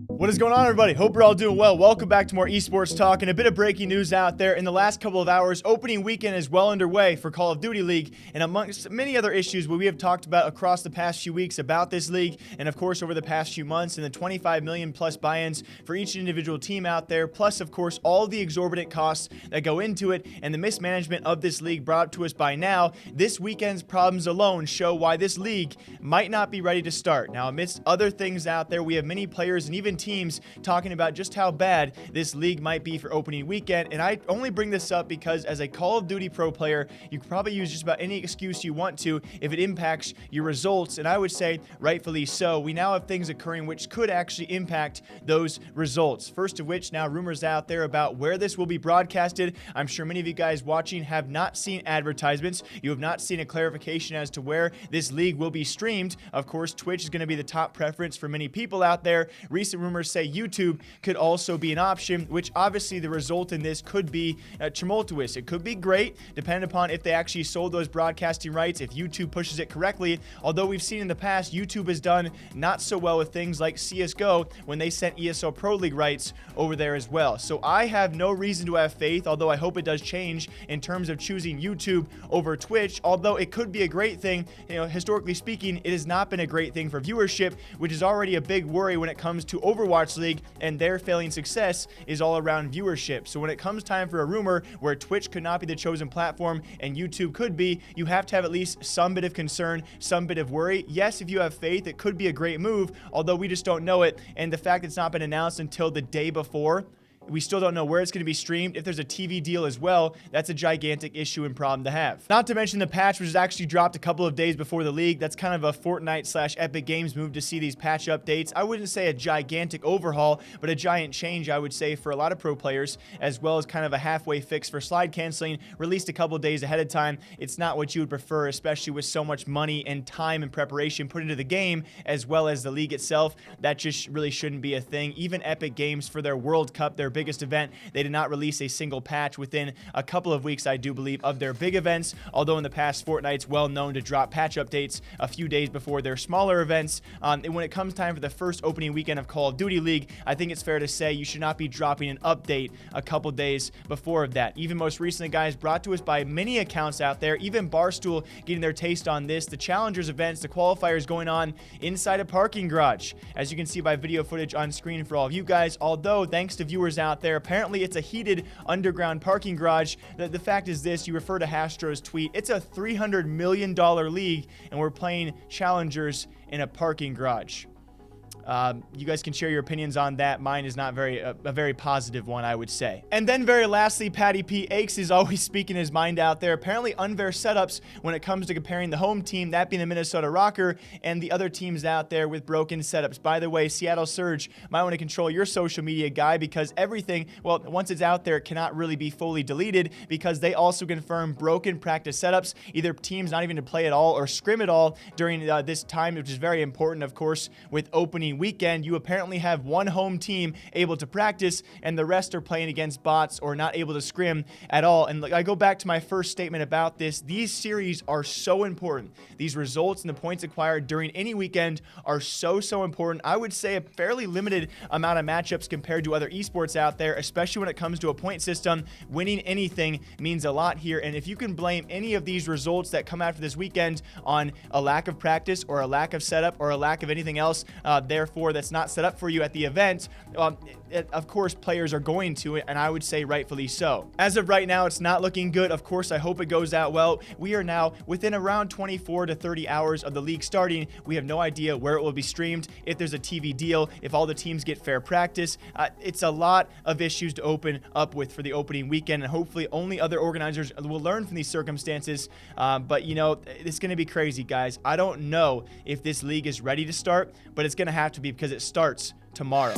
What is going on, everybody? Hope you're all doing well. Welcome back to more esports talk, and a bit of breaking news out there. In the last couple of hours, opening weekend is well underway for Call of Duty League, and amongst many other issues we have talked about across the past few weeks about this league, and of course over the past few months, and the 25 million plus buy-ins for each individual team out there, plus of course all the exorbitant costs that go into it, and the mismanagement of this league brought up to us by now. This weekend's problems alone show why this league might not be ready to start. Now, amidst other things out there, we have many players and even teams talking about just how bad this league might be for opening weekend, and I only bring this up because as a Call of Duty pro player, you can probably use just about any excuse you want to if it impacts your results, and I would say rightfully so. We now have things occurring which could actually impact those results. First of which, now rumors out there about where this will be broadcasted. I'm sure many of you guys watching have not seen advertisements. You have not seen a clarification as to where this league will be streamed. Of course, Twitch is going to be the top preference for many people out there. Recent rumors say YouTube could also be an option, which obviously the result in this could be tumultuous. It could be great, depending upon if they actually sold those broadcasting rights, if YouTube pushes it correctly. Although we've seen in the past, YouTube has done not so well with things like CSGO when they sent ESL Pro League rights over there as well. So I have no reason to have faith, although I hope it does change in terms of choosing YouTube over Twitch. Although it could be a great thing, historically speaking, it has not been a great thing for viewership, which is already a big worry when it comes to Overwatch League, and their failing success is all around viewership. So when it comes time for a rumor where Twitch could not be the chosen platform and YouTube could be, you have to have at least some bit of concern, some bit of worry. Yes, if you have faith, it could be a great move, although we just don't know it, and the fact it's not been announced until the day before, we still don't know where it's going to be streamed. If there's a TV deal as well, that's a gigantic issue and problem to have. Not to mention the patch, which was actually dropped a couple of days before the league. That's kind of a Fortnite / Epic Games move to see these patch updates. I wouldn't say a gigantic overhaul, but a giant change, I would say, for a lot of pro players, as well as kind of a halfway fix for slide canceling, released a couple of days ahead of time. It's not what you would prefer, especially with so much money and time and preparation put into the game, as well as the league itself. That just really shouldn't be a thing. Even Epic Games, for their World Cup, their biggest event, they did not release a single patch within a couple of weeks, I do believe, of their big events, although in the past, Fortnite's well known to drop patch updates a few days before their smaller events. And when it comes time for the first opening weekend of Call of Duty League, I think it's fair to say you should not be dropping an update a couple days before that. Even most recently, guys, brought to us by many accounts out there, even Barstool getting their taste on this, the Challengers events, the qualifiers going on inside a parking garage, as you can see by video footage on screen for all of you guys. Although, thanks to viewers out there, apparently it's a heated underground parking garage. The fact is this, you refer to Hastro's tweet, it's a $300 million league, and we're playing Challengers in a parking garage. You guys can share your opinions on that. Mine is not a very positive one, I would say. And then very lastly, Patty P. Aches is always speaking his mind out there. Apparently unfair setups when it comes to comparing the home team, that being the Minnesota Rocker, and the other teams out there with broken setups. By the way, Seattle Surge might want to control your social media guy, because everything, well, once it's out there, it cannot really be fully deleted, because they also confirm broken practice setups, either teams not even to play at all or scrim at all during this time, which is very important, of course, with opening weekend. You apparently have one home team able to practice, and the rest are playing against bots or not able to scrim at all. And I go back to my first statement about this. These series are so important. These results and the points acquired during any weekend are so important. I would say a fairly limited amount of matchups compared to other esports out there, especially when it comes to a point system. Winning anything means a lot here, and if you can blame any of these results that come after this weekend on a lack of practice or a lack of setup or a lack of anything else, therefore that's not set up for you at the event, of course players are going to it, and I would say rightfully so. As of right now, it's not looking good. Of course, I hope it goes out well. We are now within around 24 to 30 hours of the league starting. We have no idea where it will be streamed, if there's a TV deal, if all the teams get fair practice. It's a lot of issues to open up with for the opening weekend, and hopefully only other organizers will learn from these circumstances. But it's going to be crazy, guys. I don't know if this league is ready to start, but it's going to have to be, because it starts tomorrow.